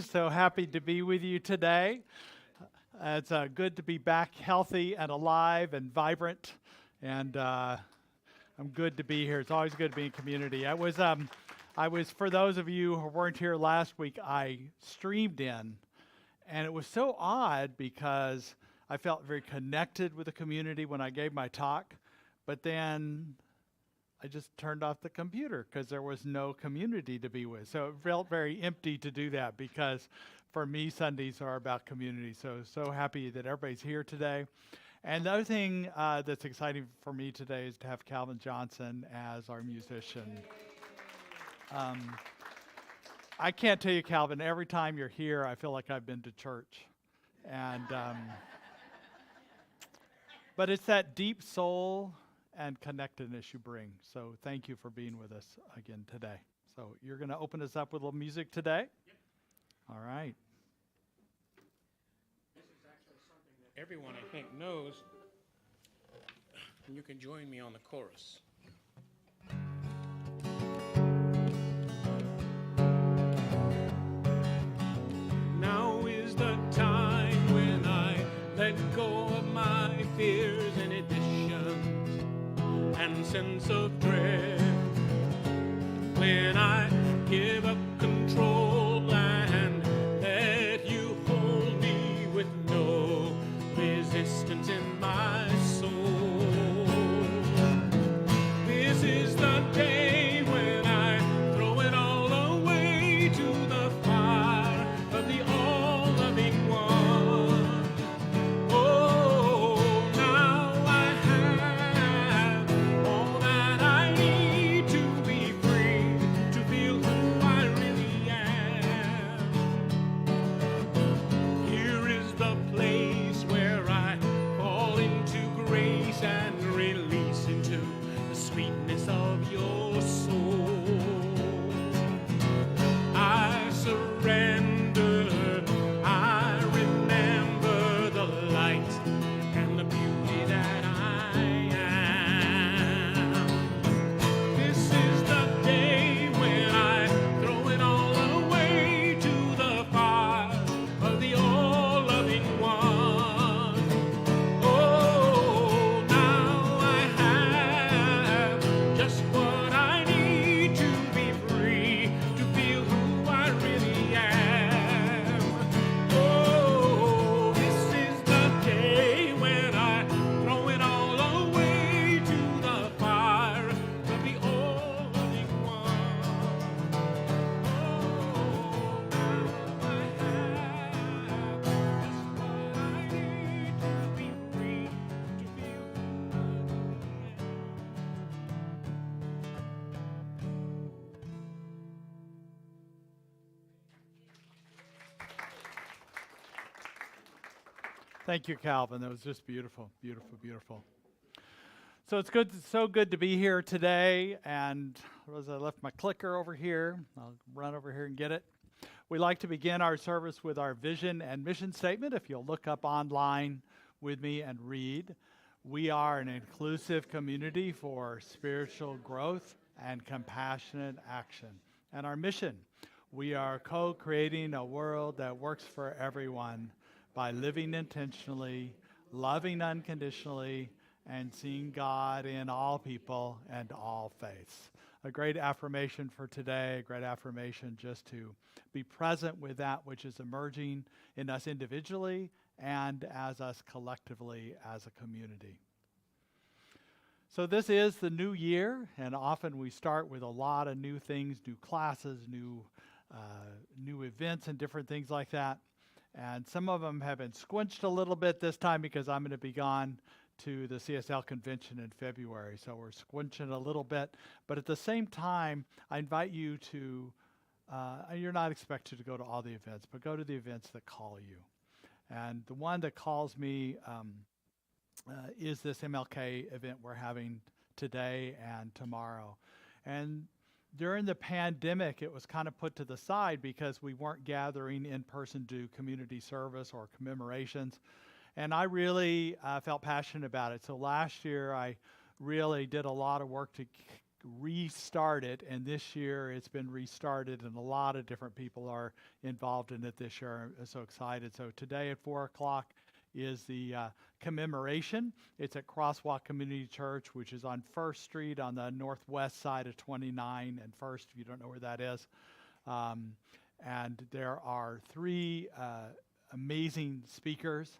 So happy to be with you today. It's good to be back healthy and alive and vibrant, and I'm good to be here. It's always good to be in community. I was, for those of you who weren't here last week, I streamed in, and it was so odd because I felt very connected with the community when I gave my talk, but then I just turned off the computer because there was no community to be with. So it felt very empty to do that because for me, Sundays are about community. So happy that everybody's here today. And the other thing that's exciting for me today is to have Calvin Johnson as our musician. I can't tell you, Calvin, every time you're here, I feel like I've been to church. And but it's that deep soul and connectedness you bring. So thank you for being with us again today. So you're going to open us up with a little music today? Yep. All right. This is actually something that everyone, I think, knows. And you can join me on the chorus. Now is the time when I let go of my fears and inhibitions and sense of dread, when I give up control and let you hold me with no resistance in my soul. This is the day when I throw it all away to the fire of the all-loving one. Oh, now I have all that I need to be free, to feel Thank you, Calvin. That was just beautiful, beautiful, beautiful. So it's good, so good to be here today. And as I left my clicker over here, I'll run over here and get it. We like to begin our service with our vision and mission statement. If you'll look up online with me and read, we are an inclusive community for spiritual growth and compassionate action. And our mission, we are co-creating a world that works for everyone by living intentionally, loving unconditionally, and seeing God in all people and all faiths. A great affirmation for today, a great affirmation just to be present with that which is emerging in us individually and as us collectively as a community. So this is the new year, and often we start with a lot of new things, new classes, new events and different things like that. And some of them have been squinched a little bit this time because I'm going to be gone to the CSL convention in February. So we're squinching a little bit. But at the same time, I invite you to, you're not expected to go to all the events, but go to the events that call you. And the one that calls me is this MLK event we're having today and tomorrow. And during the pandemic, it was kind of put to the side because we weren't gathering in person to do community service or commemorations. And I really felt passionate about it. So last year, I really did a lot of work to restart it. And this year, it's been restarted, and a lot of different people are involved in it this year. I'm so excited. So today at 4 o'clock is the commemoration. It's at Crosswalk Community Church, which is on 1st Street on the northwest side of 29 and 1st, if you don't know where that is. And there are 3 amazing speakers,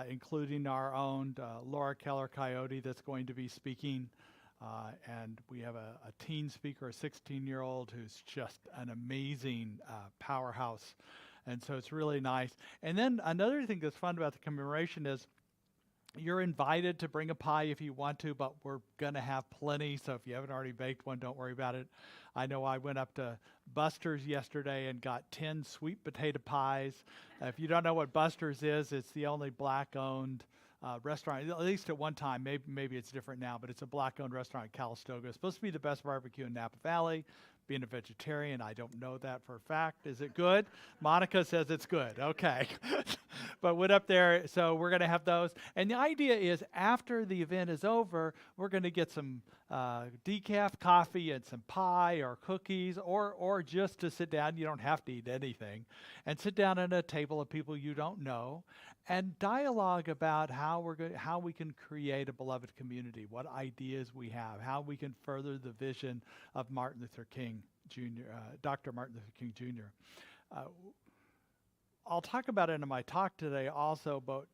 including our own Laura Keller-Coyote that's going to be speaking. And we have a teen speaker, a 16-year-old who's just an amazing powerhouse. And so it's really nice. And then another thing that's fun about the commemoration is you're invited to bring a pie if you want to, but we're going to have plenty. So if you haven't already baked one, don't worry about it. I know I went up to Buster's yesterday and got 10 sweet potato pies. If you don't know what Buster's is, it's the only black-owned restaurant, at least at one time. Maybe it's different now, but it's a black-owned restaurant in Calistoga. It's supposed to be the best barbecue in Napa Valley. Being a vegetarian, I don't know that for a fact. Is it good? Monica says it's good. Okay. But went up there, so we're going to have those. And the idea is after the event is over, we're going to get some decaf coffee and some pie or cookies, or just to sit down. You don't have to eat anything. And sit down at a table of people you don't know and dialogue about how we can create a beloved community, what ideas we have, how we can further the vision of Martin Luther King Jr., Dr. Martin Luther King Jr. I'll talk about it in my talk today also, but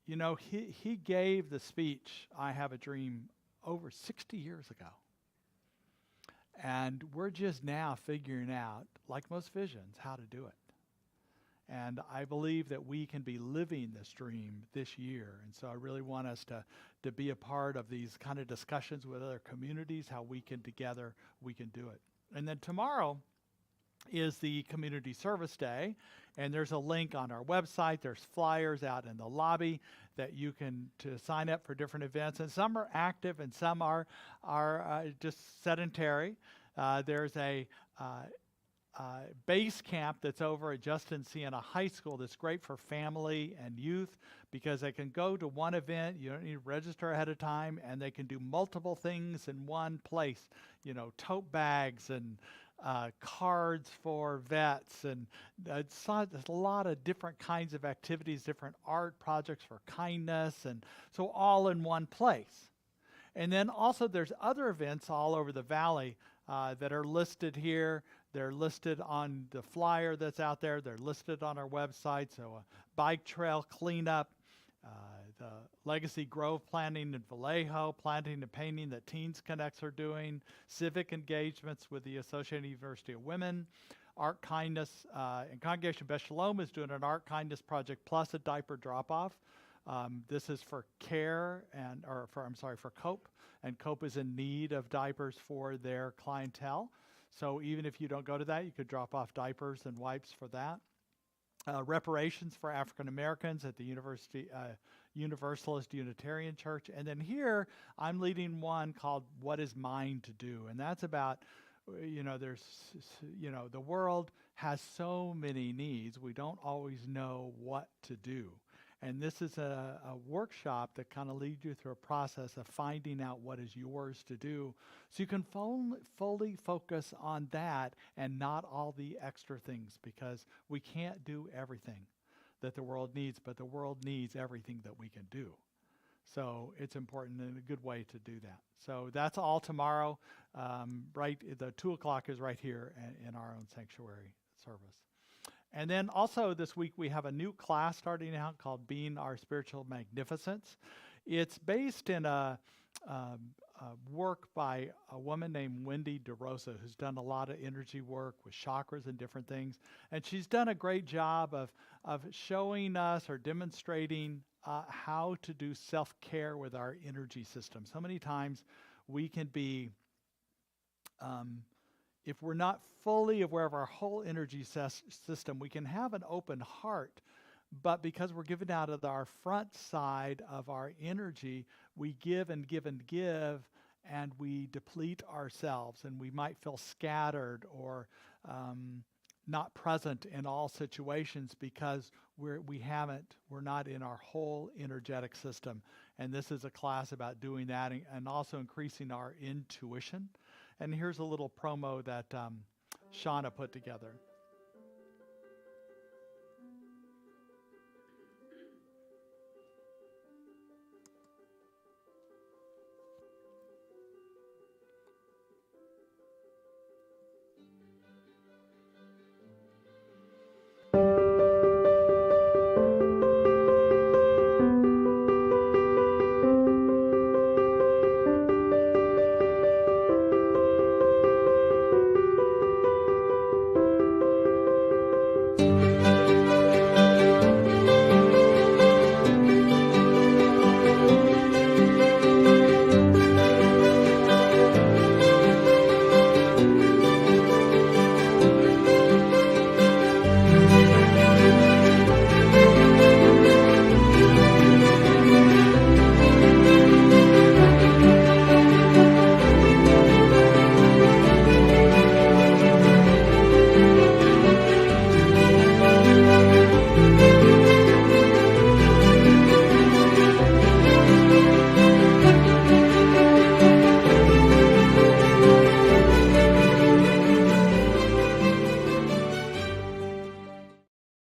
you know, he gave the speech, I Have a Dream, over 60 years ago. And we're just now figuring out, like most visions, how to do it. And I believe that we can be living this dream this year. And so I really want us to be a part of these kind of discussions with other communities, how we can together, we can do it. And then tomorrow is the Community Service Day. And there's a link on our website. There's flyers out in the lobby that you can to sign up for different events. And some are active and some are just sedentary. There's a base camp that's over at Justin Siena High School that's great for family and youth because they can go to one event, you don't need to register ahead of time, and they can do multiple things in one place, you know, tote bags and cards for vets, and there's a lot of different kinds of activities, different art projects for kindness, and so all in one place. And then also there's other events all over the valley that are listed here. They're listed on the flyer that's out there. They're listed on our website. So a bike trail cleanup, the Legacy Grove planting in Vallejo, planting and painting that Teens Connects are doing, civic engagements with the Associated University of Women, Art Kindness, and Congregation Beth Shalom is doing an Art Kindness project plus a diaper drop-off. This is for for COPE, and COPE is in need of diapers for their clientele. So even if you don't go to that, you could drop off diapers and wipes for that. reparations for African Americans at the Universalist Unitarian Church. And then here, I'm leading one called What is Mine to Do? And that's about, the world has so many needs, we don't always know what to do. And this is a workshop that kind of leads you through a process of finding out what is yours to do, so you can fully focus on that and not all the extra things, because we can't do everything that the world needs, but the world needs everything that we can do. So it's important and a good way to do that. So that's all tomorrow. The 2 o'clock is right here in our own sanctuary service. And then also this week we have a new class starting out called Being Our Spiritual Magnificence. It's based in a work by a woman named Wendy DeRosa, who's done a lot of energy work with chakras and different things. And she's done a great job of showing us or demonstrating how to do self-care with our energy system. So many times we can be, if we're not fully aware of our whole energy system, we can have an open heart, but because we're giving out of our front side of our energy, we give and give and give, and we deplete ourselves, and we might feel scattered or not present in all situations because we're not in our whole energetic system. And this is a class about doing that and also increasing our intuition. And here's a little promo that Shauna put together.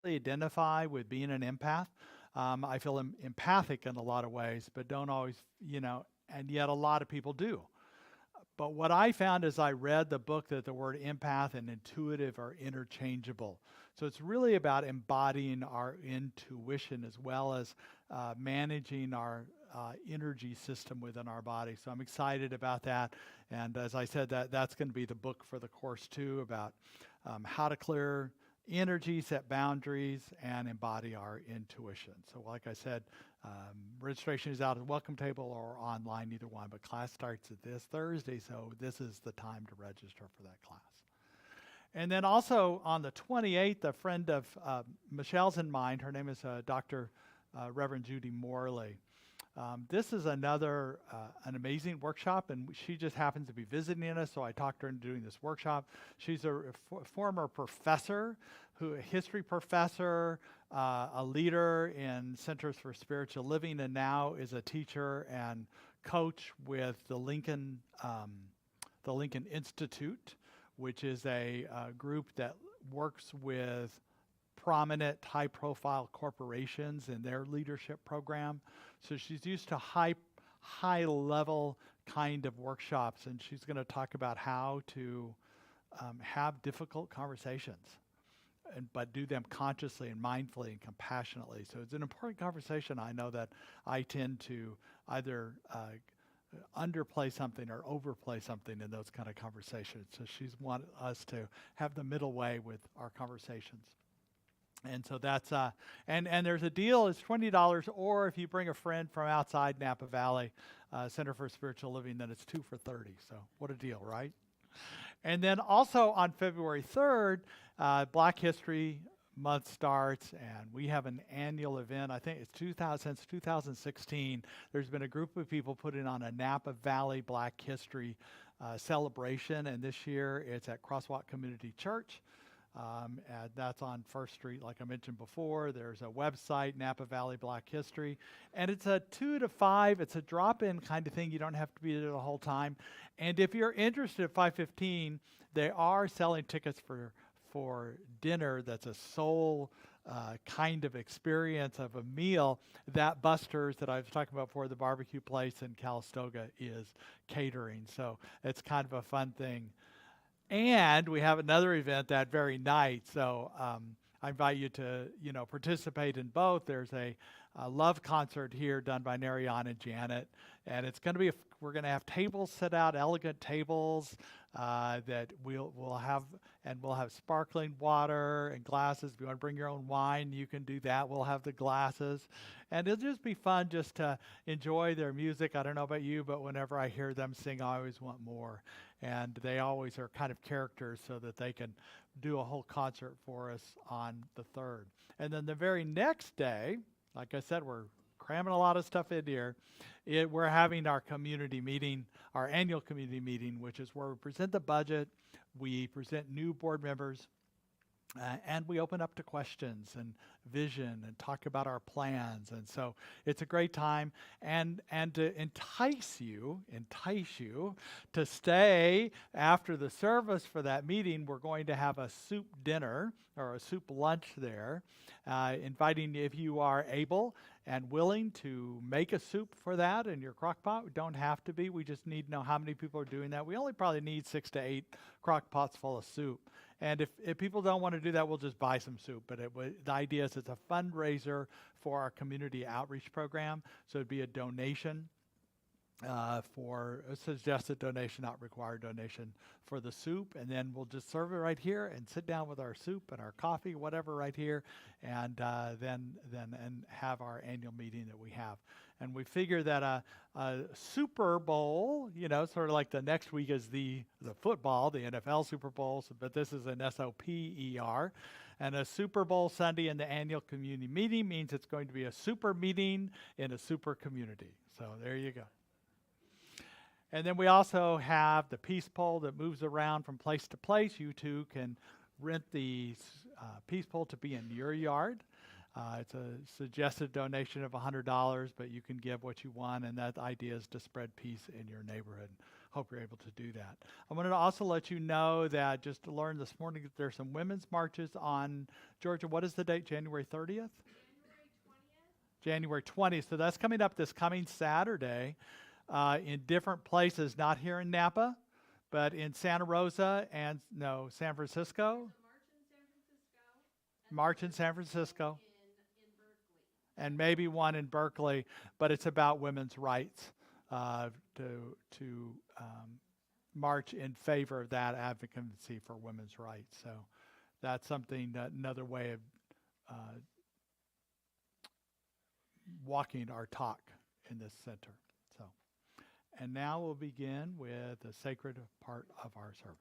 Identify with being an empath. I feel empathic in a lot of ways, but don't always, and yet a lot of people do. But what I found as I read the book, that the word empath and intuitive are interchangeable. So it's really about embodying our intuition as well as managing our energy system within our body. So I'm excited about that. And as I said, that's going to be the book for the course too, about how to clear energy, set boundaries, and embody our intuition. So like I said, registration is out at the welcome table or online, either one, but class starts this Thursday, so this is the time to register for that class. And then also on the 28th, a friend of Michelle's in mind, her name is Dr. Reverend Judy Morley. This is another an amazing workshop, and she just happens to be visiting us, so I talked her into doing this workshop. She's a former professor, a history professor, a leader in Centers for Spiritual Living, and now is a teacher and coach with the Lincoln Institute, which is a group that works with prominent high-profile corporations in their leadership program. So she's used to high-level kind of workshops, and she's going to talk about how to have difficult conversations, but do them consciously and mindfully and compassionately. So it's an important conversation. I know that I tend to either underplay something or overplay something in those kind of conversations. So she's wanted us to have the middle way with our conversations. And so that's, and there's a deal, it's $20, or if you bring a friend from outside Napa Valley Center for Spiritual Living, then it's 2 for $30. So what a deal, right? And then also on February 3rd, Black History month starts, and we have an annual event. I think it's since 2016. There's been a group of people putting on a Napa Valley Black History celebration, and this year it's at Crosswalk Community Church. And that's on First Street, like I mentioned before. There's a website, Napa Valley Black History, and it's a 2 to 5. It's a drop-in kind of thing. You don't have to be there the whole time. And if you're interested at 5:15, they are selling tickets for dinner. That's a soul kind of experience of a meal that Buster's, that I was talking about before, the barbecue place in Calistoga, is catering. So it's kind of a fun thing. And we have another event that very night. So I invite you to, participate in both. There's a love concert here done by Narayan and Janet. And it's going to be, we're going to have tables set out, elegant tables that we'll have, and we'll have sparkling water and glasses. If you want to bring your own wine, you can do that. We'll have the glasses. And it'll just be fun just to enjoy their music. I don't know about you, but whenever I hear them sing, I always want more. And they always are kind of characters so that they can do a whole concert for us on the 3rd. And then the very next day, like I said, we're cramming a lot of stuff in here. We're having our community meeting, our annual community meeting, which is where we present the budget, we present new board members, and we open up to questions and vision and talk about our plans. And so it's a great time. And to entice you to stay after the service for that meeting, we're going to have a soup dinner or a soup lunch there, inviting you, if you are able and willing, to make a soup for that in your crock pot. We don't have to be. We just need to know how many people are doing that. We only probably need 6 to 8 crock pots full of soup. And if people don't want to do that, we'll just buy some soup. But the idea is it's a fundraiser for our community outreach program. So it'd be a donation for a suggested donation, not required donation, for the soup. And then we'll just serve it right here and sit down with our soup and our coffee, whatever, right here, and then have our annual meeting that we have. And we figure that a Super Bowl, sort of like the next week is the football, the NFL Super Bowl, but this is an SOPER. And a Super Bowl Sunday in the annual community meeting means it's going to be a super meeting in a super community. So there you go. And then we also have the peace pole that moves around from place to place. You too can rent the peace pole to be in your yard. It's a suggested donation of $100, but you can give what you want, and that idea is to spread peace in your neighborhood. Hope you're able to do that. I wanted to also let you know that just to learn this morning that there's some women's marches on Georgia. What is the date? January 30th? January 20th. So that's coming up this coming Saturday in different places, not here in Napa, but in Santa Rosa and, San Francisco. March in San Francisco. And maybe one in Berkeley, but it's about women's rights, to march in favor of that advocacy for women's rights. So that's something, another way of walking our talk in this center. So, and now we'll begin with the sacred part of our service.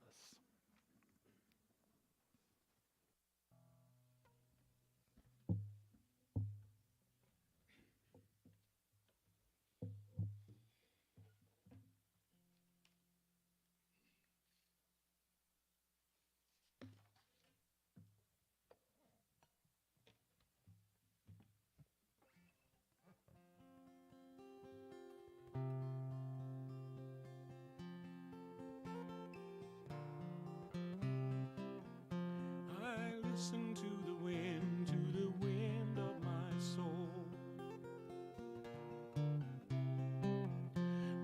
Listen to the wind of my soul.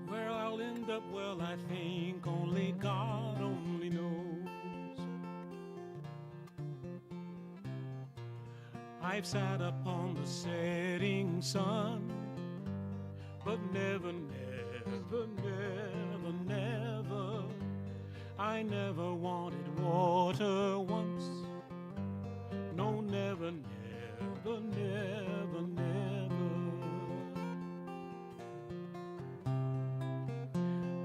Where I'll end up, well, I think only God only knows. I've sat upon the setting sun, but never, I never wanted water once. No, never.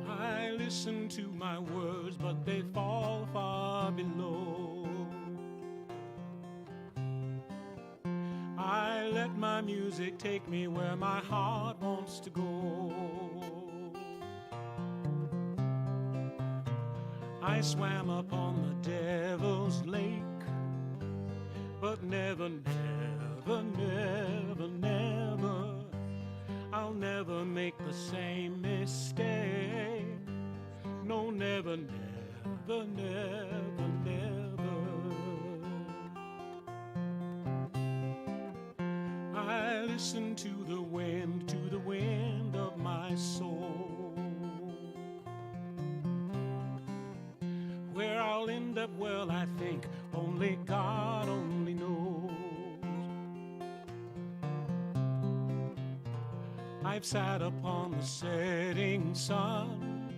I listen to my words, but they fall far below. I let my music take me where my heart wants to go. I swam upon the devil's lake, but never, never, never, never, I'll never make the same mistake. No, never, never, never, never. I listen to the wind of my soul. Where I'll end up, well, I think only God only knows. I've sat upon the setting sun,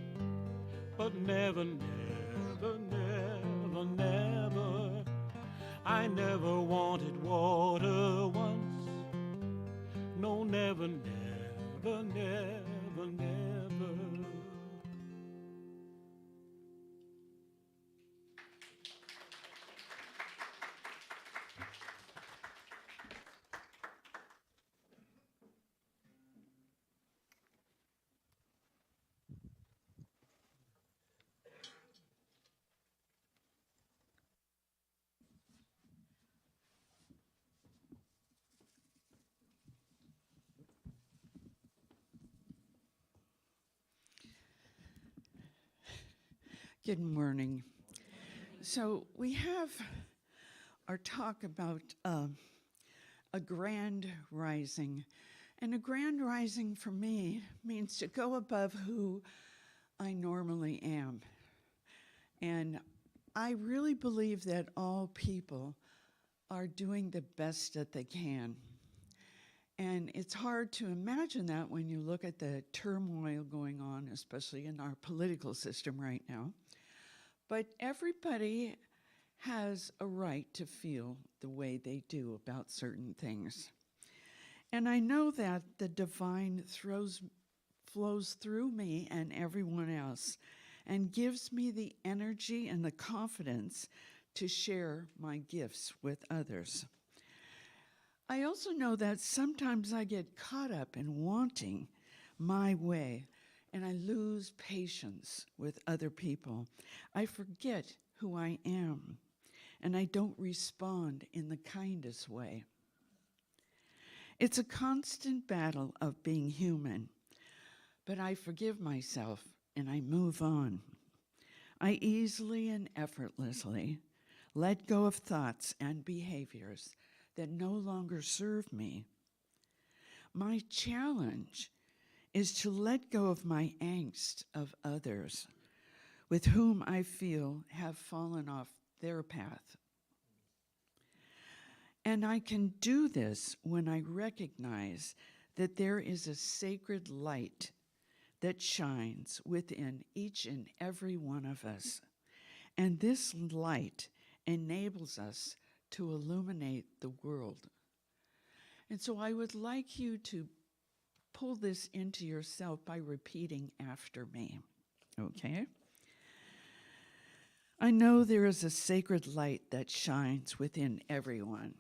but never, never, never, never, I never wanted water once. No, never, never, never, never. Good morning. So we have our talk about a grand rising. And a grand rising for me means to go above who I normally am. And I really believe that all people are doing the best that they can. And it's hard to imagine that when you look at the turmoil going on, especially in our political system right now. But everybody has a right to feel the way they do about certain things. And I know that the divine flows through me and everyone else and gives me the energy and the confidence to share my gifts with others. I also know that sometimes I get caught up in wanting my way, and I lose patience with other people. I forget who I am, and I don't respond in the kindest way. It's a constant battle of being human, but I forgive myself and I move on. I easily and effortlessly let go of thoughts and behaviors that no longer serve me. My challenge is to let go of my angst of others with whom I feel have fallen off their path. And I can do this when I recognize that there is a sacred light that shines within each and every one of us. And this light enables us to illuminate the world. And so I would like you to pull this into yourself by repeating after me, okay? I know there is a sacred light that shines within everyone.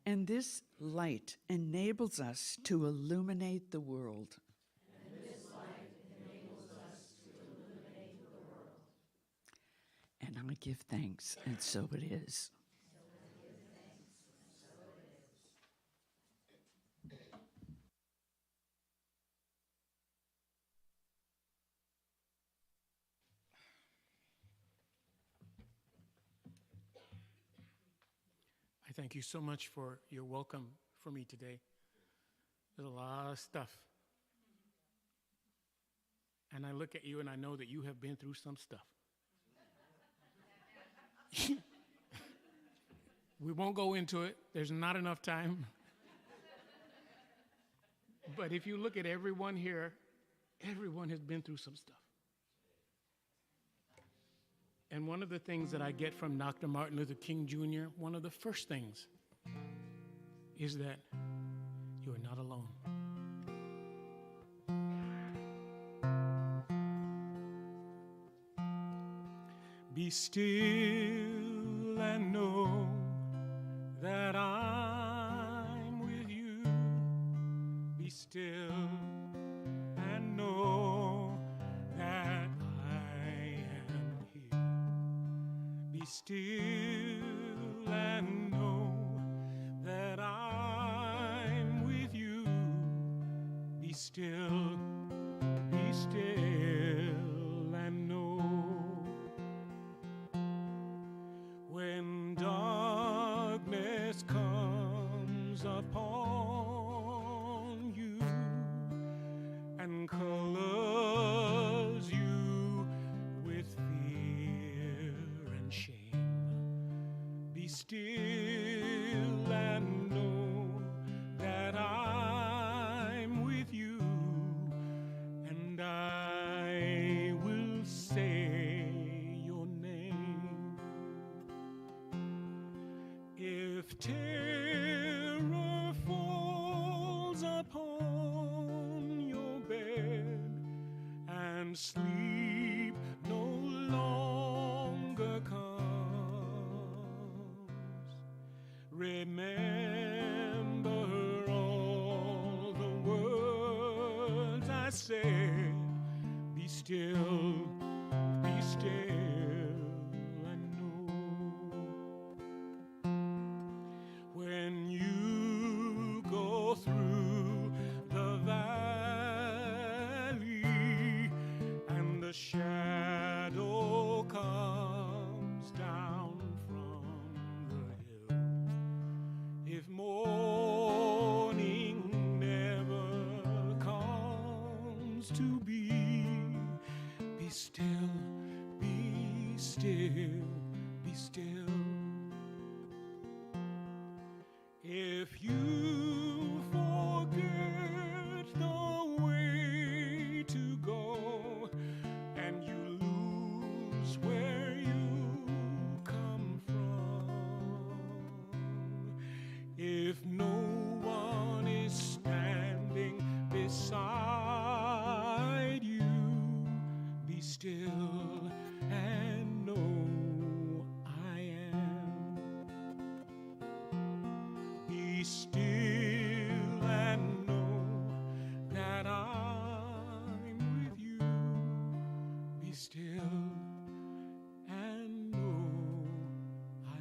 And this light enables us to illuminate the world. And I give thanks, and so it is. I thank you so much for your welcome for me today. There's a lot of stuff. And I look at you and I know that you have been through some stuff. We won't go into it. There's not enough time. But if you look at everyone here, everyone has been through some stuff. And one of the things that I get from Dr. Martin Luther King Jr., one of the first things is that you are not alone. Be still and know that I'm with you. Be still and know that I am here. Be still and know that I'm with you. Be still and know. When darkness comes upon you and colors you with fear and shame, be still and know that I'm with you, and I will say your name. If terror falls upon your bed and sleep no longer comes, remember all the words I said. Be still and know. When you go through the valley and the shadow comes down from the hill, if morning never comes to be still, be still, be still. If you forget the way to go and you lose where you come from, if no one is standing beside you, be still and know I am. Be still and know that I'm with you. Be still and know I am.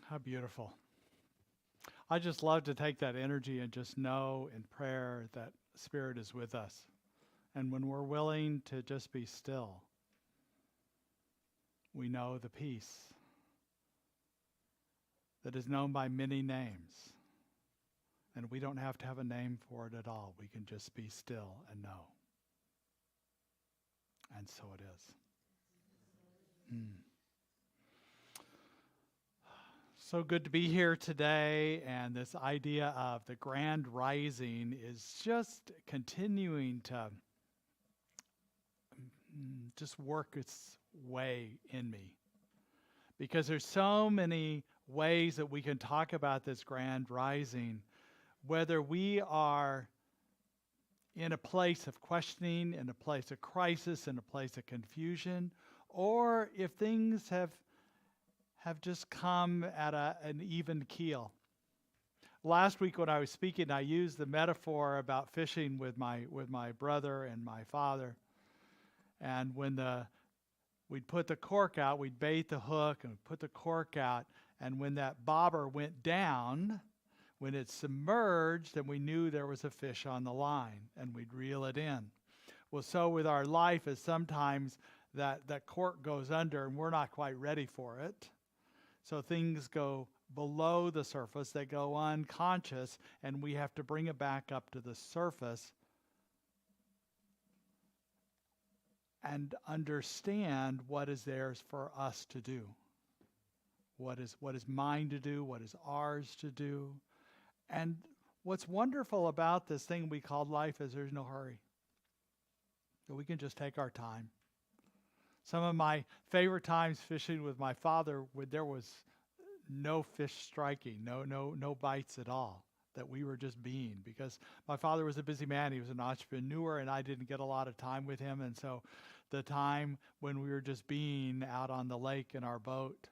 How beautiful. I just love to take that energy and just know in prayer that Spirit is with us. And when we're willing to just be still, we know the peace that is known by many names. And we don't have to have a name for it at all. We can just be still and know. And so it is. So good to be here today, and this idea of the grand rising is just continuing to just work its way in me. Because there's so many ways that we can talk about this grand rising, whether we are in a place of questioning, in a place of crisis, in a place of confusion, or if things have just come at an even keel. Last week when I was speaking, I used the metaphor about fishing with my brother and my father. And when we'd put the cork out, we'd bait the hook and put the cork out. And when that bobber went down, when it submerged, and we knew there was a fish on the line, and we'd reel it in. Well, so with our life is sometimes that cork goes under and we're not quite ready for it. So things go below the surface, they go unconscious, and we have to bring it back up to the surface and understand what is theirs for us to do. What is mine to do, what is ours to do. And what's wonderful about this thing we call life is there's no hurry. that we can just take our time. Some of my favorite times fishing with my father, there was no fish striking, no bites at all, that we were just being, because my father was a busy man. He was an entrepreneur, and I didn't get a lot of time with him. And so the time when we were just being out on the lake in our boat,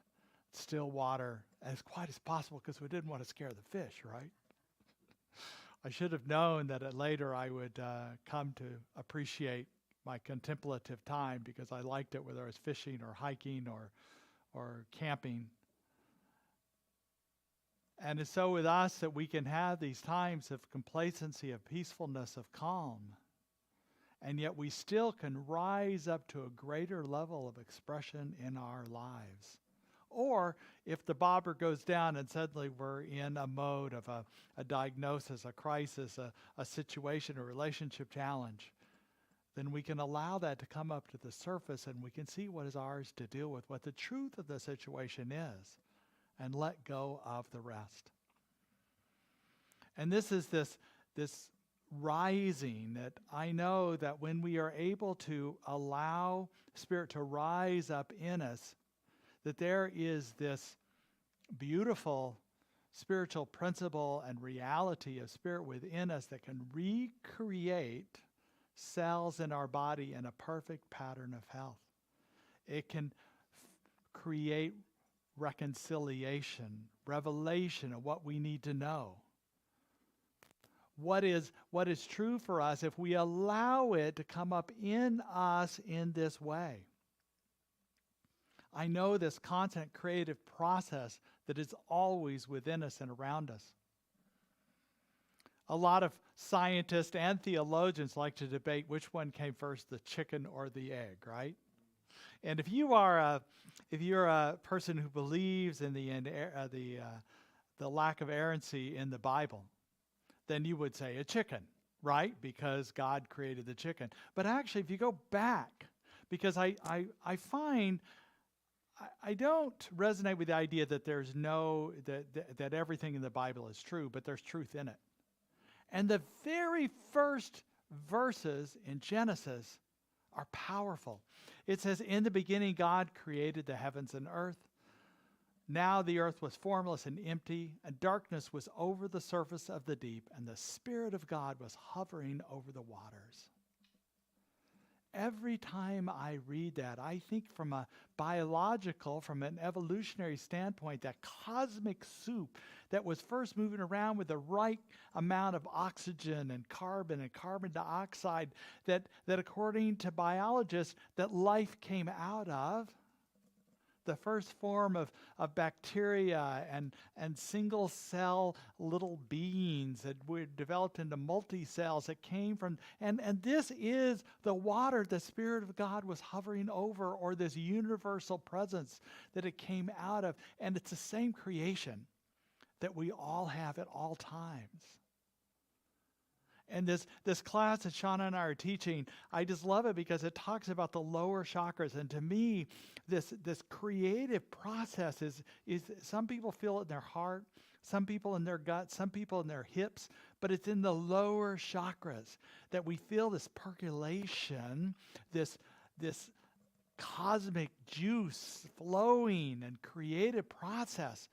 still water, as quiet as possible, because we didn't want to scare the fish, right? I should have known that later I would come to appreciate my contemplative time, because I liked it, whether I was fishing or hiking or camping. And it's so with us that we can have these times of complacency, of peacefulness, of calm, and yet we still can rise up to a greater level of expression in our lives. Or if the bobber goes down and suddenly we're in a mode of a diagnosis, a crisis, a situation, a relationship challenge, then we can allow that to come up to the surface, and we can see what is ours to deal with, what the truth of the situation is, and let go of the rest. And this is this rising that I know that when we are able to allow Spirit to rise up in us, that there is this beautiful spiritual principle and reality of Spirit within us that can recreate cells in our body in a perfect pattern of health. It can create reconciliation, revelation of what we need to know. What is true for us if we allow it to come up in us in this way. I know this constant creative process that is always within us and around us. A lot of scientists and theologians like to debate which one came first, the chicken or the egg, right? And if you're a person who believes in the lack of errancy in the Bible, then you would say a chicken, right? Because God created the chicken. But actually, if you go back, because I find I don't resonate with the idea that there's that everything in the Bible is true, but there's truth in it. And the very first verses in Genesis are powerful. It says, "In the beginning, God created the heavens and earth. Now the earth was formless and empty, and darkness was over the surface of the deep, and the Spirit of God was hovering over the waters." Every time I read that, I think from a biological, from an evolutionary standpoint, that cosmic soup that was first moving around with the right amount of oxygen and carbon dioxide, that according to biologists, that life came out of. The first form of bacteria and single cell little beings that were developed into multi-cells that came from, and this is the water the Spirit of God was hovering over, or this universal presence that it came out of. And it's the same creation that we all have at all times. And this class that Shauna and I are teaching, I just love it because it talks about the lower chakras. And to me, this creative process is some people feel it in their heart, some people in their gut, some people in their hips, but it's in the lower chakras that we feel this percolation, this cosmic juice flowing and creative process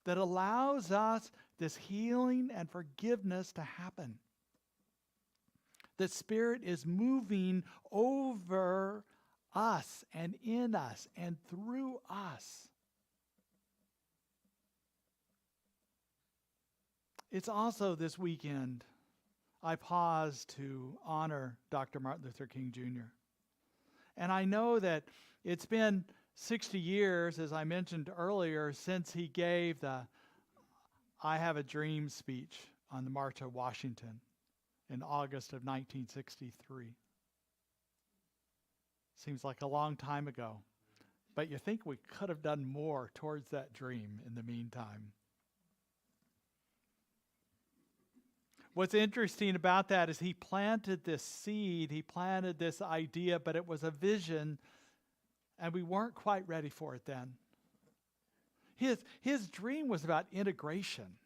that allows us this healing and forgiveness to happen. The Spirit is moving over us and in us and through us. It's also this weekend I paused to honor Dr. Martin Luther King Jr. And I know that it's been 60 years, as I mentioned earlier, since he gave the I Have a Dream speech on the March of Washington in August of 1963. Seems like a long time ago, but you think we could have done more towards that dream in the meantime. What's interesting about that is he planted this seed, he planted this idea, but it was a vision, and we weren't quite ready for it then. His dream was about integration,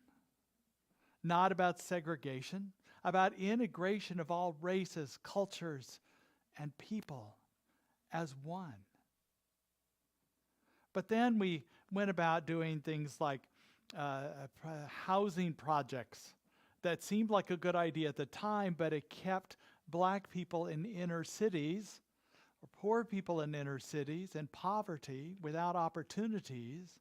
not about segregation, about integration of all races, cultures, and people as one. But then we went about doing things like housing projects that seemed like a good idea at the time, but it kept black people in inner cities, or poor people in inner cities, in poverty, without opportunities.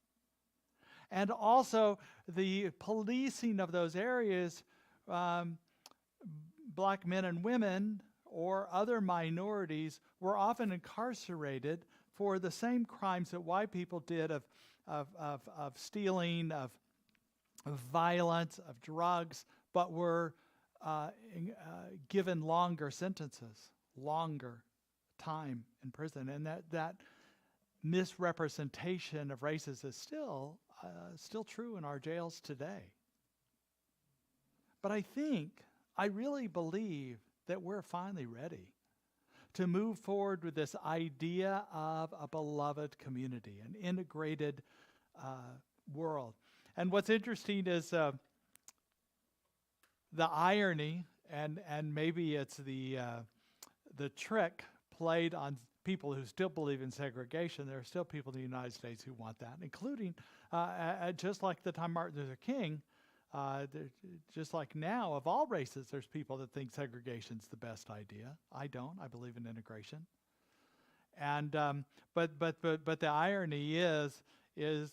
And also the policing of those areas, black men and women or other minorities were often incarcerated for the same crimes that white people did of stealing, of violence, of drugs, but were given longer sentences, longer time in prison. And that misrepresentation of races is still true in our jails today. But I really believe that we're finally ready to move forward with this idea of a beloved community, an integrated world. And what's interesting is the irony, and maybe it's the trick played on people who still believe in segregation. There are still people in the United States who want that, including just like the time Martin Luther King, just like now, of all races, there's people that think segregation's the best idea. I don't. I believe in integration. And but the irony is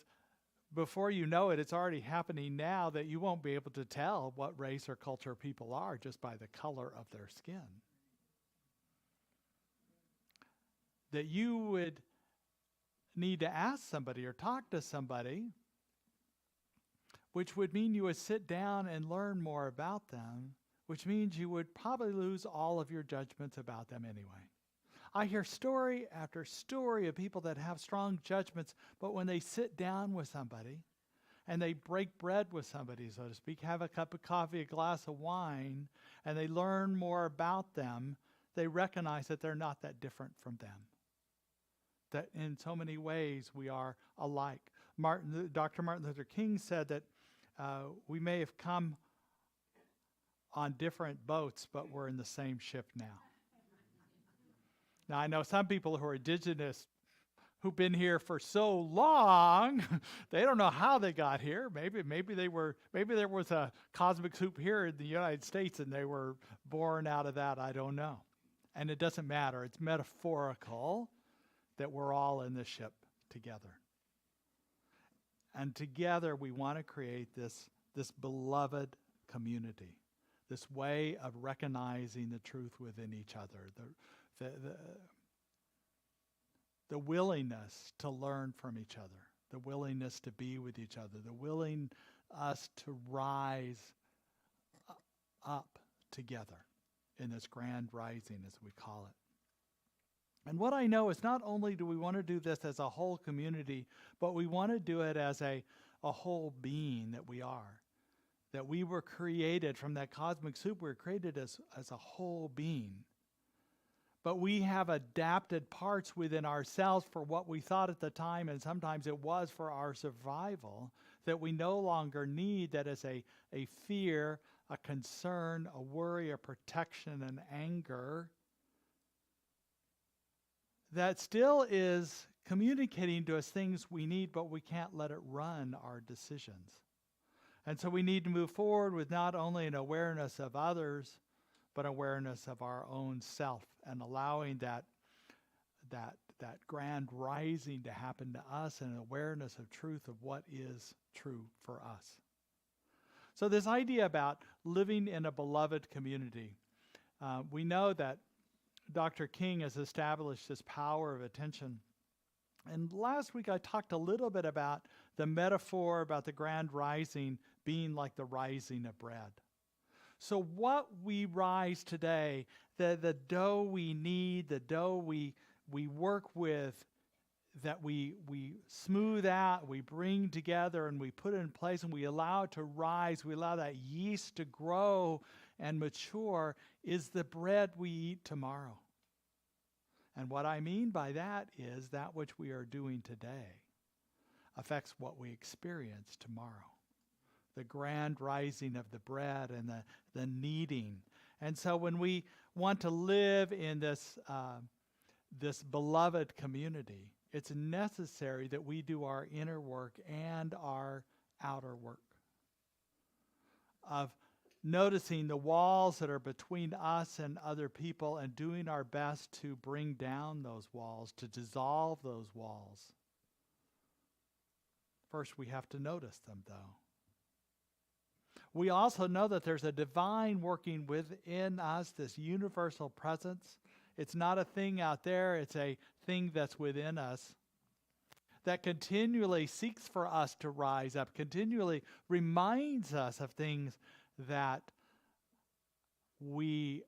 before you know it, it's already happening now that you won't be able to tell what race or culture people are just by the color of their skin. That you would need to ask somebody or talk to somebody, which would mean you would sit down and learn more about them, which means you would probably lose all of your judgments about them anyway. I hear story after story of people that have strong judgments, but when they sit down with somebody and they break bread with somebody, so to speak, have a cup of coffee, a glass of wine, and they learn more about them, they recognize that they're not that different from them. That in so many ways we are alike. Dr. Martin Luther King said that we may have come on different boats, but we're in the same ship now. Now, I know some people who are indigenous who've been here for so long, they don't know how they got here. Maybe there was a cosmic soup here in the United States and they were born out of that. I don't know. And it doesn't matter. It's metaphorical that we're all in this ship together. And together we want to create this beloved community, this way of recognizing the truth within each other, the willingness to learn from each other, the willingness to be with each other, the willing us to rise up together in this grand rising, as we call it. And what I know is not only do we want to do this as a whole community, but we want to do it as a whole being that we are. That we were created from that cosmic soup, we were created as a whole being. But we have adapted parts within ourselves for what we thought at the time, and sometimes it was for our survival, that we no longer need, that is a fear, a concern, a worry, a protection, an anger, that still is communicating to us things we need, but we can't let it run our decisions. And so we need to move forward with not only an awareness of others, but awareness of our own self, and allowing that grand rising to happen to us, and an awareness of truth of what is true for us. So this idea about living in a beloved community, we know that Dr. King has established this power of attention. And last week I talked a little bit about the metaphor about the grand rising being like the rising of bread. So what we rise today, the dough we need, the dough we work with, that we smooth out, we bring together and we put it in place and we allow it to rise, we allow that yeast to grow and mature, is the bread we eat tomorrow. And what I mean by that is that which we are doing today affects what we experience tomorrow. The grand rising of the bread and the kneading And so when we want to live in this, this beloved community, it's necessary that we do our inner work and our outer work of noticing the walls that are between us and other people and doing our best to bring down those walls, to dissolve those walls. First, we have to notice them, though. We also know that there's a divine working within us, this universal presence. It's not a thing out there, it's a thing that's within us that continually seeks for us to rise up, continually reminds us of things that we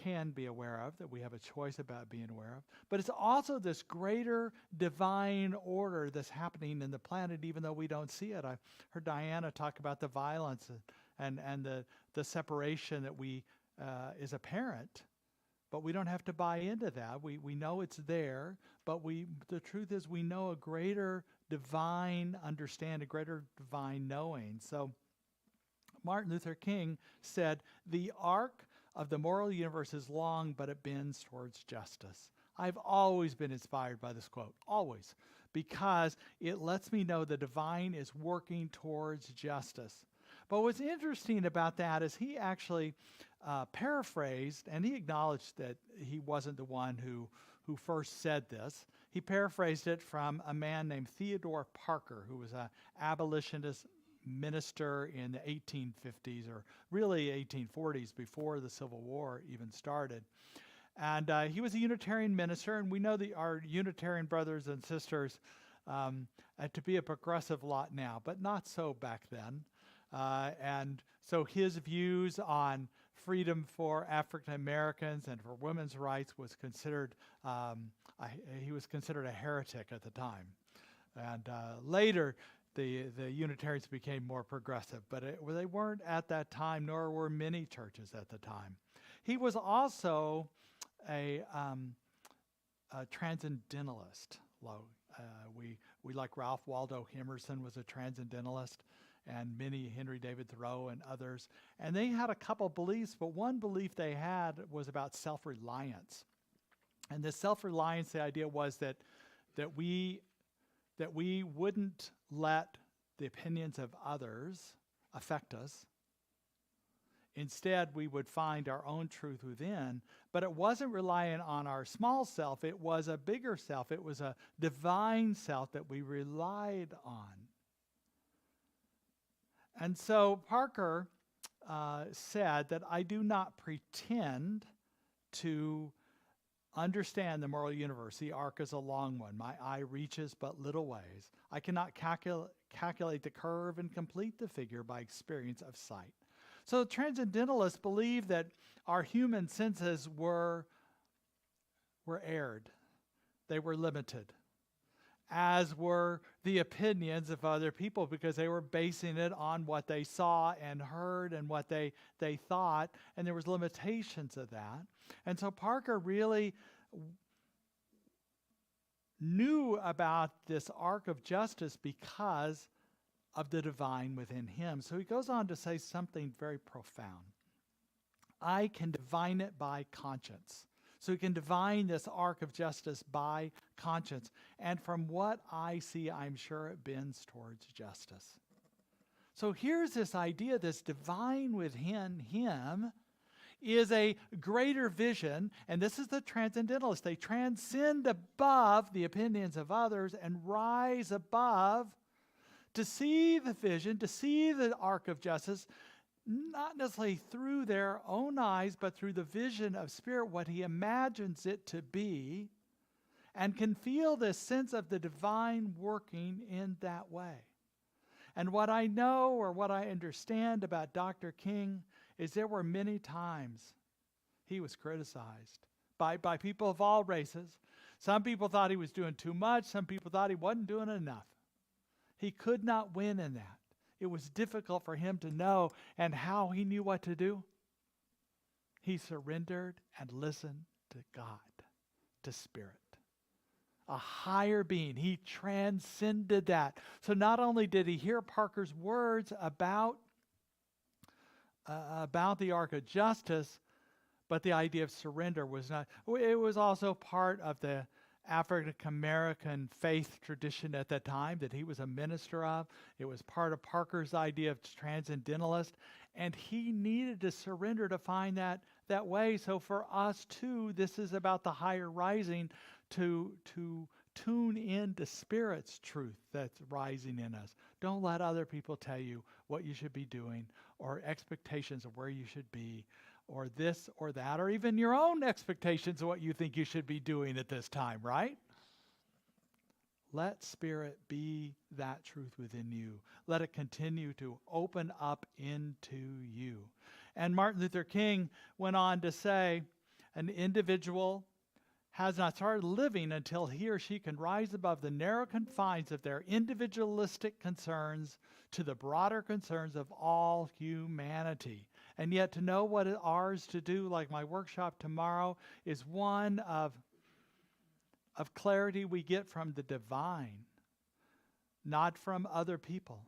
can be aware of, that we have a choice about being aware of. But it's also this greater divine order that's happening in the planet, even though we don't see it. I heard Diana talk about the violence and the separation that we is apparent. But we don't have to buy into that. We know it's there, but the truth is we know a greater divine understanding, a greater divine knowing. So Martin Luther King said, "The arc of the moral universe is long, but it bends towards justice." I've always been inspired by this quote, always, because it lets me know the divine is working towards justice. But what's interesting about that is he actually paraphrased, and he acknowledged that he wasn't the one who first said this. He paraphrased it from a man named Theodore Parker, who was an abolitionist minister in the 1850s, or really 1840s, before the Civil War even started. And he was a Unitarian minister, and we know our Unitarian brothers and sisters to be a progressive lot now, but not so back then. And so his views on freedom for African Americans and for women's rights was considered, he was considered a heretic at the time. And later, the Unitarians became more progressive, but they weren't at that time, nor were many churches at the time. He was also a transcendentalist. We like Ralph Waldo Emerson was a transcendentalist, and Henry David Thoreau and others. And they had a couple beliefs, but one belief they had was about self-reliance. And this self-reliance, the idea was that we wouldn't let the opinions of others affect us. Instead, we would find our own truth within, but it wasn't reliant on our small self. It was a bigger self. It was a divine self that we relied on. And so Parker said that I do not pretend to understand the moral universe. The arc is a long one. My eye reaches but little ways. I cannot calculate the curve and complete the figure by experience of sight. So transcendentalists believe that our human senses were erred. They were limited, as were the opinions of other people, because they were basing it on what they saw and heard and what they thought, and there was limitations of that. And so Parker really knew about this arc of justice because of the divine within him. So he goes on to say something very profound. I can divine it by conscience. So he can divine this arc of justice by conscience. And from what I see, I'm sure it bends towards justice. So here's this idea, this divine within him is a greater vision, and this is the transcendentalists. They transcend above the opinions of others and rise above to see the vision, to see the arc of justice, not necessarily through their own eyes, but through the vision of Spirit, what he imagines it to be, and can feel this sense of the divine working in that way. And what I know, or what I understand about Dr. King, is there were many times he was criticized by people of all races. Some people thought he was doing too much. Some people thought he wasn't doing enough. He could not win in that. It was difficult for him to know, and how he knew what to do. He surrendered and listened to God, to Spirit. A higher being. He transcended that. So not only did he hear Parker's words about about the Ark of Justice, but the idea of surrender was not. It was also part of the African American faith tradition at that time that he was a minister of. It was part of Parker's idea of transcendentalist, and he needed to surrender to find that way. So for us too, this is about the higher rising to tune in to Spirit's truth that's rising in us. Don't let other people tell you what you should be doing or expectations of where you should be or this or that, or even your own expectations of what you think you should be doing at this time, right? Let Spirit be that truth within you. Let it continue to open up into you. And Martin Luther King went on to say, an individual has not started living until he or she can rise above the narrow confines of their individualistic concerns to the broader concerns of all humanity. And yet to know what is ours to do, like my workshop tomorrow, is one of clarity we get from the divine, not from other people,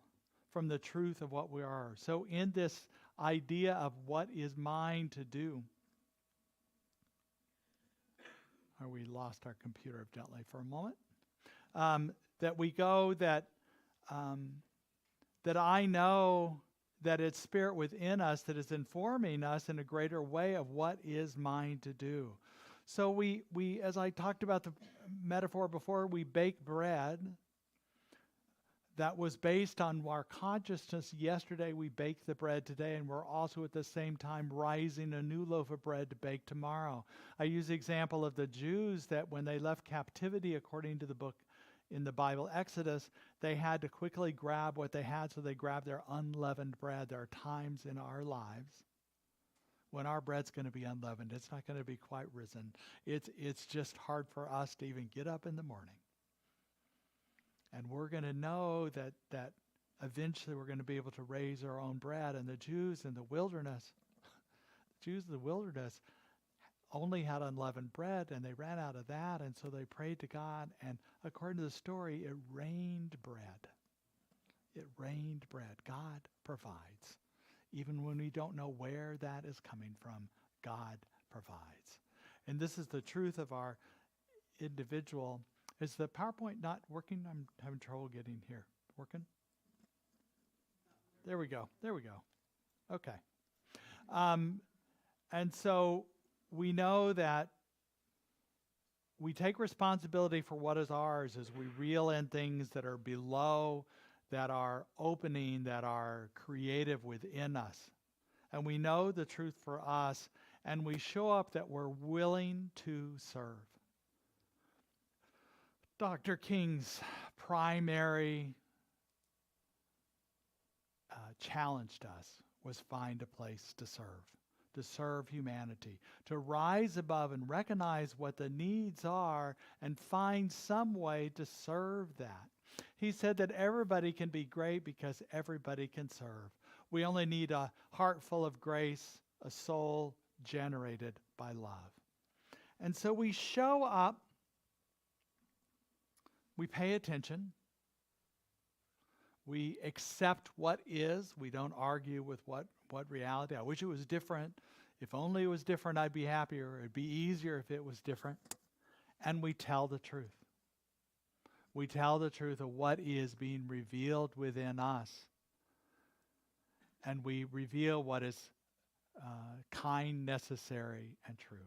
from the truth of what we are. So in this idea of what is mine to do, we lost our computer evidently for a moment, that we go that I know that it's Spirit within us that is informing us in a greater way of what is mine to do. So we as I talked about the metaphor before, we bake bread that was based on our consciousness yesterday. We bake the bread today, and we're also at the same time rising a new loaf of bread to bake tomorrow. I use the example of the Jews that when they left captivity, according to the book in the Bible, Exodus, they had to quickly grab what they had, so they grabbed their unleavened bread. There are times in our lives when our bread's going to be unleavened. It's not going to be quite risen. It's just hard for us to even get up in the morning. And we're going to know that eventually we're going to be able to raise our own bread. And the Jews in the wilderness, only had unleavened bread, and they ran out of that, and so they prayed to God, and according to the story, it rained bread. It rained bread. God provides. Even when we don't know where that is coming from, God provides. And this is the truth of our individual. Is the PowerPoint not working? I'm having trouble getting here. Working? There we go. Okay. And so we know that we take responsibility for what is ours as we reel in things that are below, that are opening, that are creative within us. And we know the truth for us, and we show up that we're willing to serve. Dr. King's primary challenge to us was find a place to serve humanity, to rise above and recognize what the needs are and find some way to serve that. He said that everybody can be great because everybody can serve. We only need a heart full of grace, a soul generated by love. And so we show up, we pay attention, we accept what is, we don't argue with what reality. I wish it was different. If only it was different, I'd be happier. It'd be easier if it was different. And we tell the truth. We tell the truth of what is being revealed within us. And we reveal what is kind, necessary, and true.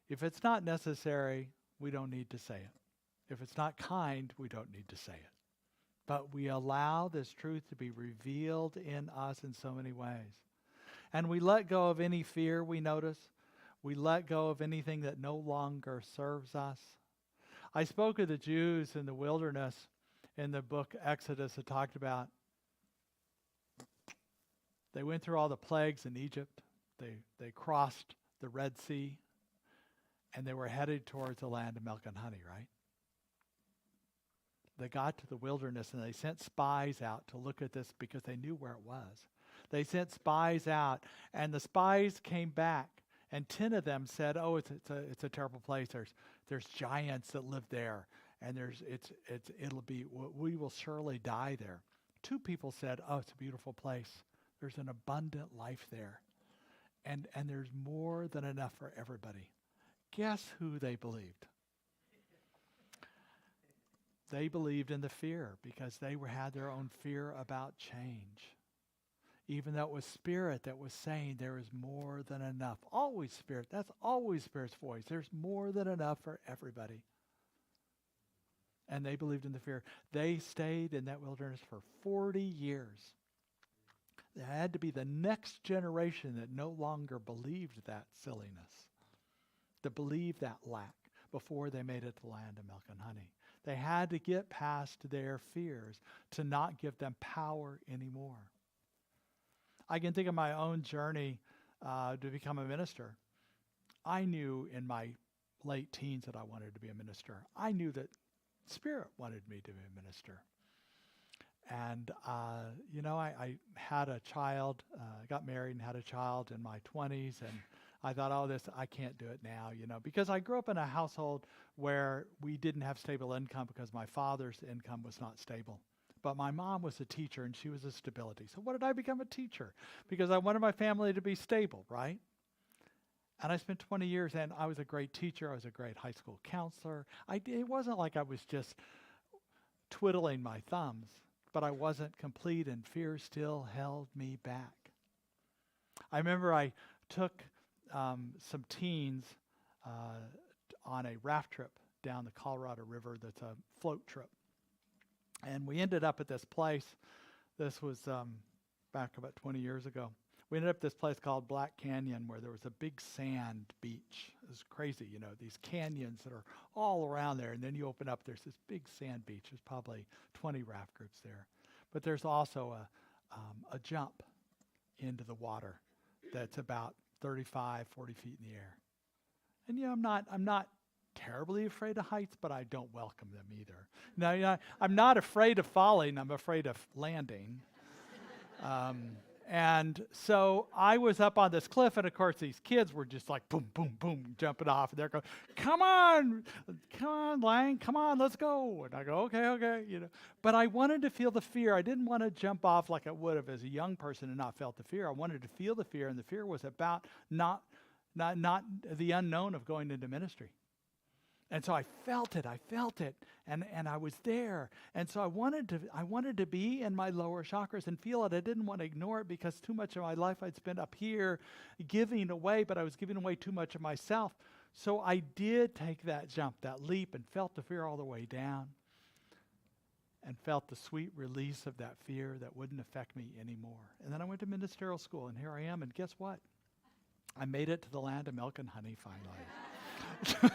If it's not necessary, we don't need to say it. If it's not kind, we don't need to say it. But we allow this truth to be revealed in us in so many ways. And we let go of any fear we notice. We let go of anything that no longer serves us. I spoke of the Jews in the wilderness in the book Exodus. It talked about they went through all the plagues in Egypt. They crossed the Red Sea, and they were headed towards the land of milk and honey, right? They got to the wilderness, and they sent spies out to look at this because they knew where it was. They sent spies out, and the spies came back, and 10 of them said, "Oh, it's a terrible place. There's giants that live there, and we will surely die there." 2 people said, "Oh, it's a beautiful place. There's an abundant life there. And there's more than enough for everybody. Guess who they believed? They believed in the fear because they had their own fear about change. Even though it was Spirit that was saying there is more than enough. Always Spirit. That's always Spirit's voice. There's more than enough for everybody. And they believed in the fear. They stayed in that wilderness for 40 years. There had to be the next generation that no longer believed that silliness, to believe that lack before they made it to the land of milk and honey. They had to get past their fears to not give them power anymore. I can think of my own journey to become a minister. I knew in my late teens that I wanted to be a minister. I knew that Spirit wanted me to be a minister. And, I had a child, got married and had a child in my 20s, and I thought, I can't do it now, because I grew up in a household where we didn't have stable income because my father's income was not stable. But my mom was a teacher, and she was a stability. So what did I become a teacher? Because I wanted my family to be stable, right? And I spent 20 years, and I was a great teacher. I was a great high school counselor. It wasn't like I was just twiddling my thumbs, but I wasn't complete, and fear still held me back. I remember I took some teens on a raft trip down the Colorado River that's a float trip. And we ended up at this place. This was back about 20 years ago. We ended up at this place called Black Canyon where there was a big sand beach. It was crazy, these canyons that are all around there. And then you open up, there's this big sand beach. There's probably 20 raft groups there. But there's also a jump into the water that's about 35, 40 feet in the air. And I'm not terribly afraid of heights, but I don't welcome them either. Now, I'm not afraid of falling. I'm afraid of landing. And so I was up on this cliff, and of course these kids were just like boom, boom, boom, jumping off, and they're going, come on, Lang, come on, let's go. And I go, okay, But I wanted to feel the fear. I didn't want to jump off like I would have as a young person and not felt the fear. I wanted to feel the fear, and the fear was about not the unknown of going into ministry. And so I felt it, and I was there. And so I wanted to be in my lower chakras and feel it. I didn't want to ignore it because too much of my life I'd spent up here giving away, but I was giving away too much of myself. So I did take that jump, that leap, and felt the fear all the way down and felt the sweet release of that fear that wouldn't affect me anymore. And then I went to ministerial school, and here I am, and guess what? I made it to the land of milk and honey finally.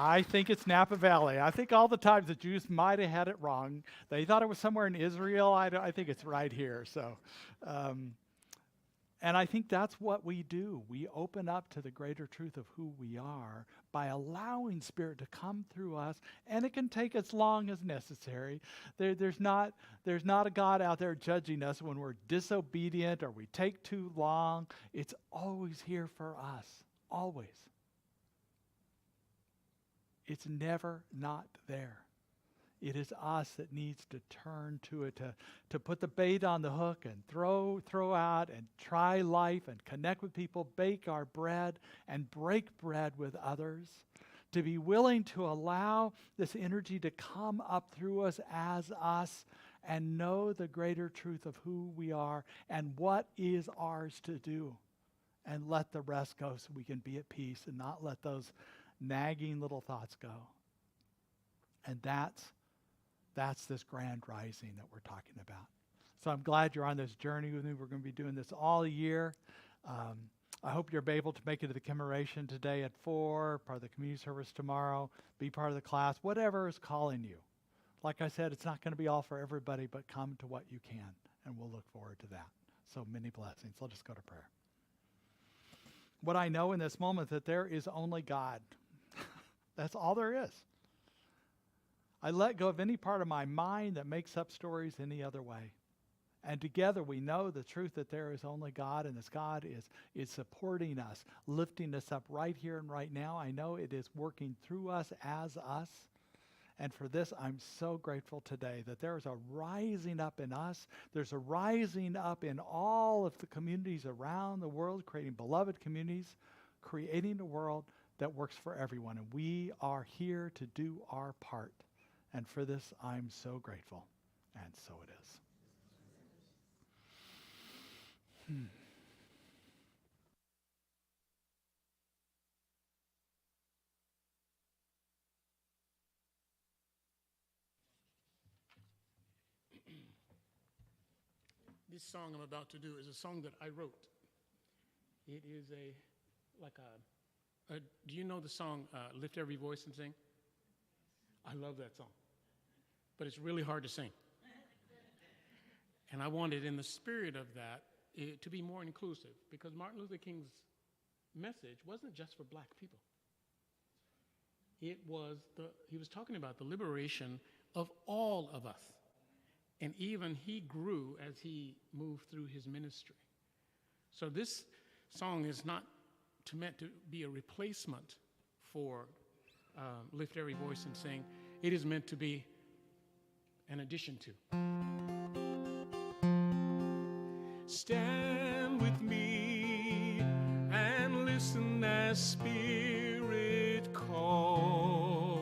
I think it's Napa Valley. I think all the times the Jews might have had it wrong. They thought it was somewhere in Israel. I think it's right here. So, and I think that's what we do. We open up to the greater truth of who we are by allowing Spirit to come through us, and it can take as long as necessary. There's not a God out there judging us when we're disobedient or we take too long. It's always here for us, always. It's never not there. It is us that needs to turn to it, to put the bait on the hook and throw out and try life and connect with people, bake our bread and break bread with others, to be willing to allow this energy to come up through us as us and know the greater truth of who we are and what is ours to do, and let the rest go so we can be at peace and not let those nagging little thoughts go. And that's this grand rising that we're talking about. So I'm glad you're on this journey with me. We're going to be doing this all year. I hope you're able to make it to the commemoration today at 4, part of the community service tomorrow, be part of the class, whatever is calling you. Like I said, it's not going to be all for everybody, but come to what you can, and we'll look forward to that. So many blessings. Let us go to prayer. What I know in this moment that there is only God. That's all there is. I let go of any part of my mind that makes up stories any other way. And together we know the truth that there is only God, and this God is supporting us, lifting us up right here and right now. I know it is working through us as us. And for this, I'm so grateful today that there is a rising up in us. There's a rising up in all of the communities around the world, creating beloved communities, creating a world that works for everyone. And we are here to do our part. And for this, I'm so grateful. And so it is. This song I'm about to do is a song that I wrote. It is do you know the song, Lift Every Voice and Sing? I love that song, but it's really hard to sing. And I wanted, in the spirit of that, to be more inclusive, because Martin Luther King's message wasn't just for black people. He was talking about the liberation of all of us. And even he grew as he moved through his ministry. So this song is not meant to be a replacement for Lift Every Voice and Sing. It is meant to be an addition to. Stand with me and listen as Spirit calls.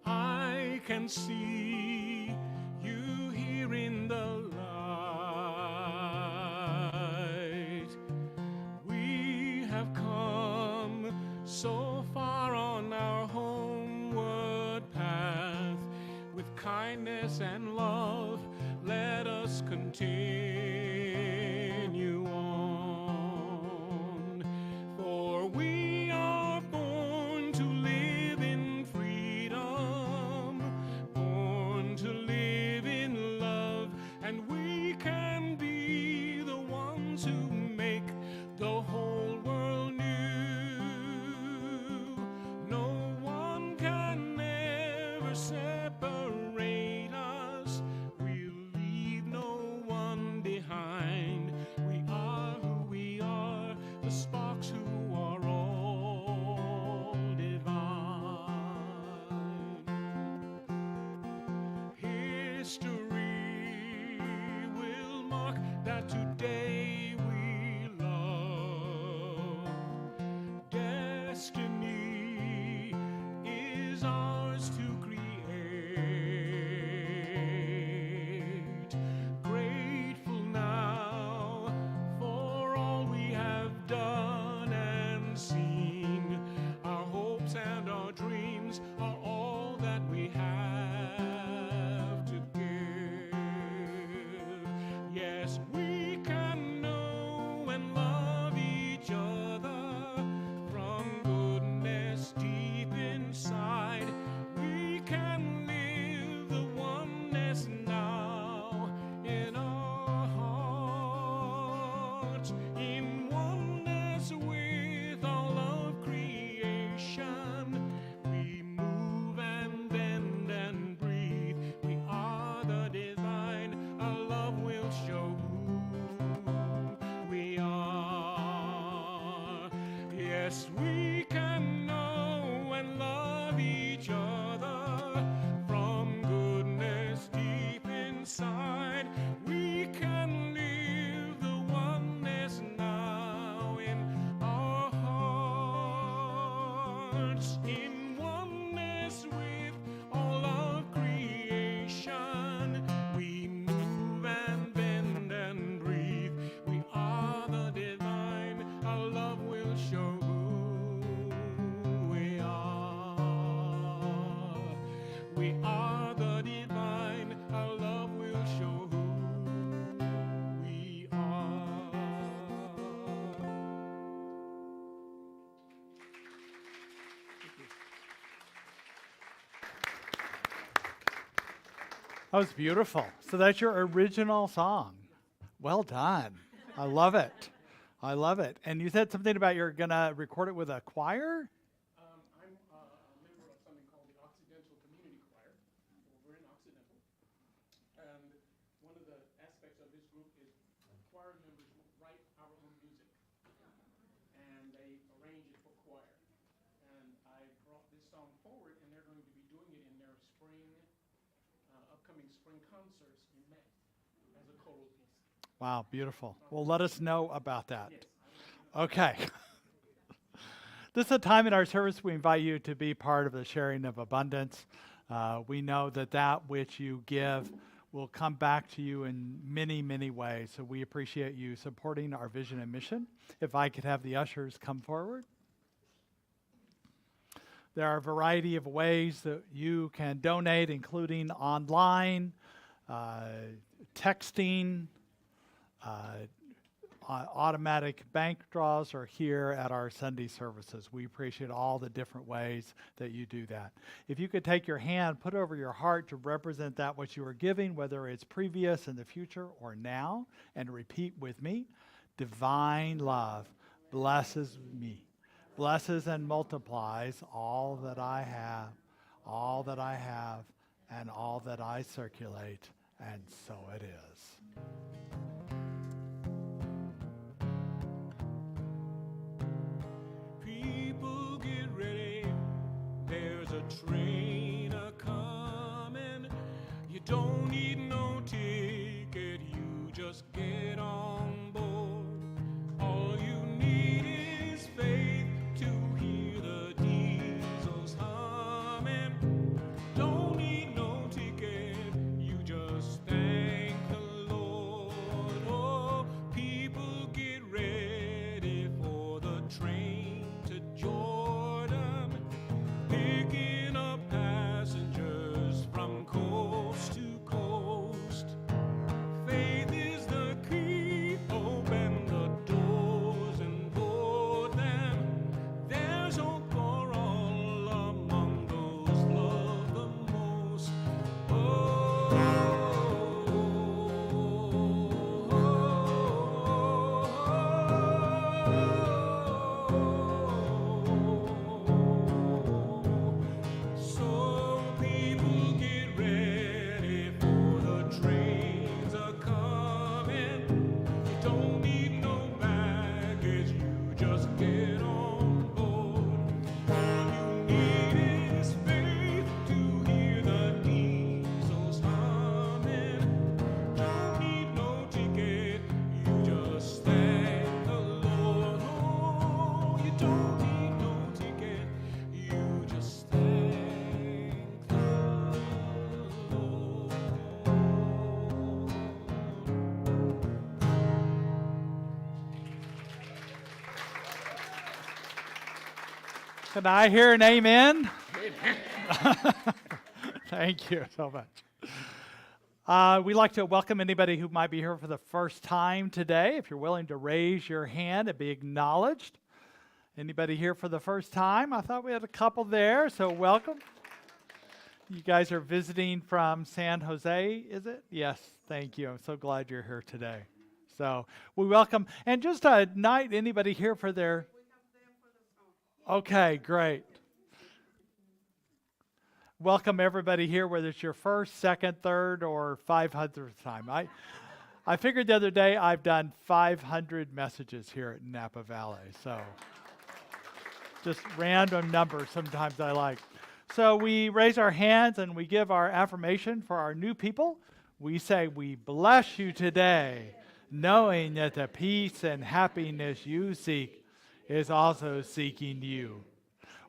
I can see you here in the light. We have come so far on our homeward path. With kindness and love, let us continue on. For we are born to live in freedom, born to live in love, and we can be the ones who make the whole world new. No one can ever separate us. We'll leave no one behind. We are who we are, the sparks who are all divine. History will mark that today we love. Destiny is ours to create. Grateful now for all we have done and seen. Our hopes and our dreams are all that we have to give. Yes, we can know and love each other from goodness deep inside. We can live the oneness now in our hearts, in oneness with all of creation. We move and bend and breathe. We are the divine. Our love will show who we are. Yes, we can know and love each other from goodness deep inside. We can live the oneness now in our hearts, in oneness with all of creation. We move and bend and breathe. We are the divine. Our love will show who we are. We are the divine. Our love will show who we are. That was beautiful. So that's your original song. Well done. I love it. I love it. And you said something about you're going to record it with a choir? I'm a member of something called the Occidental Community Choir over in Occidental. And one of the aspects of this group is choir members write our own music. And they arrange it for choir. And I brought this song forward, and they're going to be doing it in their spring concerts in May as a choral piece. Wow, beautiful. Well, let us know about that. Okay. This is a time in our service we invite you to be part of the sharing of abundance. We know that that which you give will come back to you in many, many ways. So we appreciate you supporting our vision and mission. If I could have the ushers come forward. There are a variety of ways that you can donate, including online, texting, automatic bank draws are here at our Sunday services. We appreciate all the different ways that you do that. If you could take your hand, put over your heart to represent that which you are giving, whether it's previous, in the future, or now, and repeat with me. Divine love blesses me, blesses and multiplies all that I have, and all that I circulate, and so it is. People get ready, there's a train a-comin'. You don't need no ticket, you just get on board. All you need is faith to hear the diesels humming. Don't need no ticket, you just thank the Lord. Oh, people get ready for the train to Jordan, picking up passengers from coast to coast. Faith is the key, open the doors and board them. There's hope for all among those loved the most. So people get ready for the trains a-comin'. You don't need no baggage, you just get on board. All you need is faith to hear the diesels humming. Don't need no ticket, you just thank the Lord. Oh, you don't need no ticket, you just thank the Lord. Can I hear an amen? Thank you so much. We'd like to welcome anybody who might be here for the first time today. If you're willing to raise your hand and be acknowledged. Anybody here for the first time? I thought we had a couple there, so welcome. You guys are visiting from San Jose, is it? Yes, thank you. I'm so glad you're here today. So we welcome, and just a night, anybody here for their... Okay, great. Welcome everybody here, whether it's your first, second, third, or 500th time. I figured the other day I've done 500 messages here at Napa Valley, so just random numbers sometimes I like. So we raise our hands and we give our affirmation for our new people. We say, we bless you today, knowing that the peace and happiness you seek is also seeking you.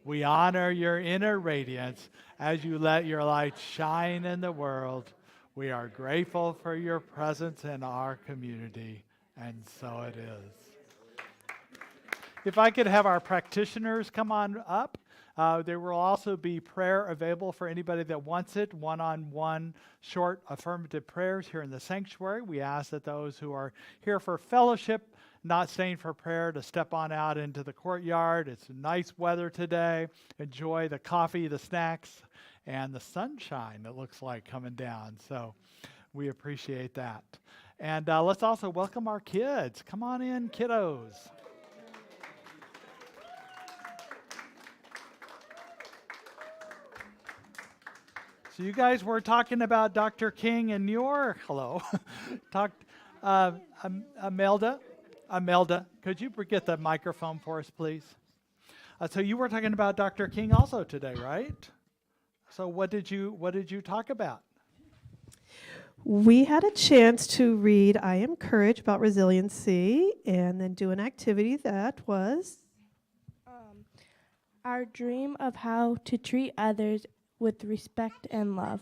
We honor your inner radiance as you let your light shine in the world. We are grateful for your presence in our community, and so it is. If I could have our practitioners come on up. There will also be prayer available for anybody that wants it, one-on-one short affirmative prayers here in the sanctuary. We ask that those who are here for fellowship, not staying for prayer, to step on out into the courtyard. It's nice weather today. Enjoy the coffee, the snacks, and the sunshine it looks like coming down. So we appreciate that. And let's also welcome our kids. Come on in, kiddos. So you guys were talking about Dr. King and your, hello, Imelda, could you get the microphone for us, please? So you were talking about Dr. King also today, right? So what did you talk about? We had a chance to read I Am Courage about resiliency and then do an activity that was our dream of how to treat others with respect and love.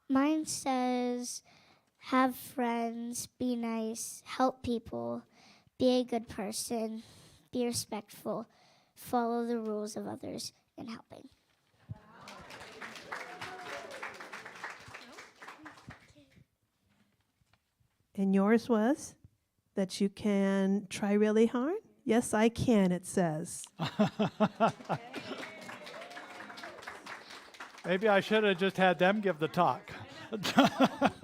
Mine says, have friends, be nice, help people, be a good person, be respectful, follow the rules of others, and helping. And yours was that you can try really hard? Yes, I can, it says. Maybe I should have just had them give the talk. What can I say?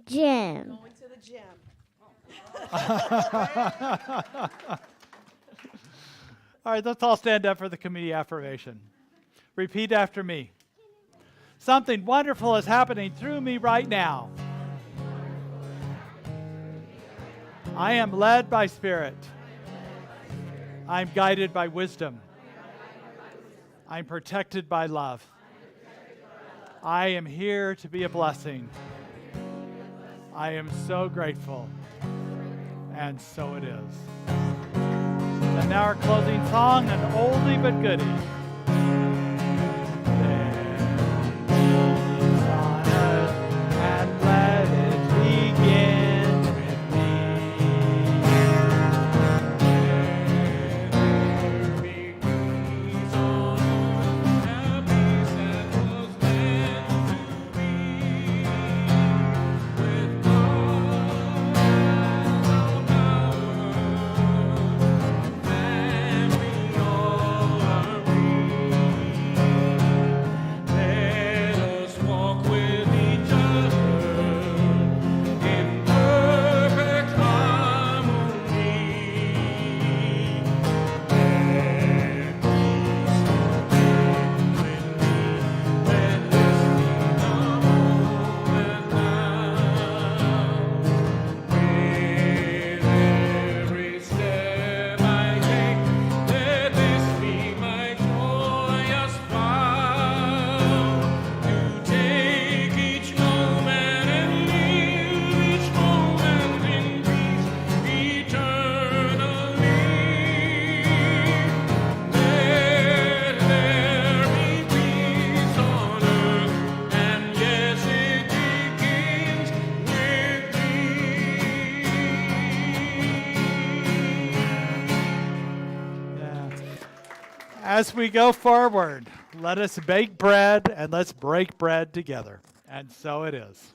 Gym. Going to the gym. All right, let's all stand up for the committee affirmation. Repeat after me. Something wonderful is happening through me right now. I am led by Spirit. I'm guided by wisdom. I'm protected by love. I am here to be a blessing. I am so grateful. And so it is. And now our closing song, an oldie but goodie. And let it begin with me. There be peace on earth, a peace that was meant to be. With God as our power, and we all are free. Let us walk with each other in perfect harmony. Let peace begin with me. Let this be the moment now. With every step I take, let this be my joyous vow. To take each moment and live each moment in peace eternally. Let there be peace on earth, and yes, it begins with me. Yeah. As we go forward, let us bake bread and let's break bread together. And so it is.